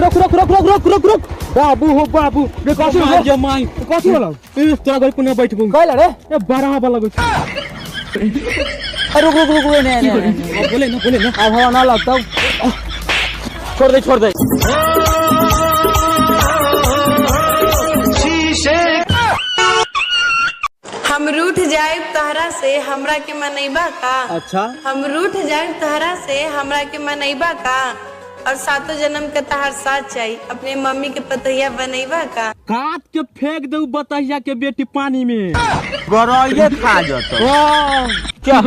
रुक रुक रुक रुक रुक रुक रुक बाबू हो बाबू रे कथि हो जमाई कथि होला ए तोरा गई पुनः बैठबू कहला रे ए 12 बा लगै रुक रुक रुक ने बोले ना अब हवा ना लगता छोड़ दे हम रूठ जाए तहरा से हमरा के मनैबा का। अच्छा हम रूठ जाए तहरा से हमरा के मनैबा का और सातों जन्म के तहार साथ चाहिए अपने मम्मी के पतैया बनैबा का। काट के फेंक दे बतैया के बेटी पानी में गरइए खा जतो क्या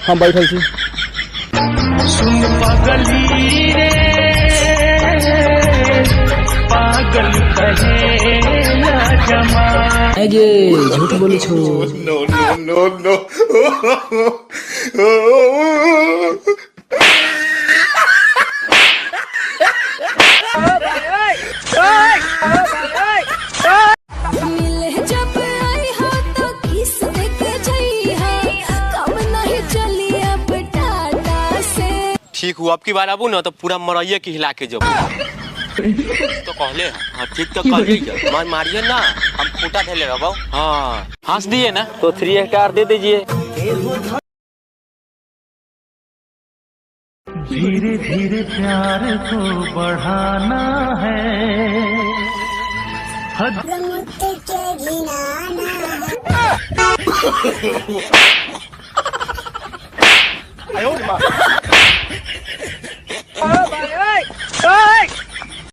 हम बैठल छी सुन पगली रे पागल कहे ना जमा जे झूठ बोले छो नो ठीक हुआ अब की बार आबू ना तो पूरा मरइये के हिला के जब तो कहले हाँ ठीक तो कहलिए मार मारिए ना हम खूटा ढेले रहो। हाँ हंस दिए ना तो 3 स्टार दे दीजिए। धीरे धीरे प्यार को बढ़ाना है आयो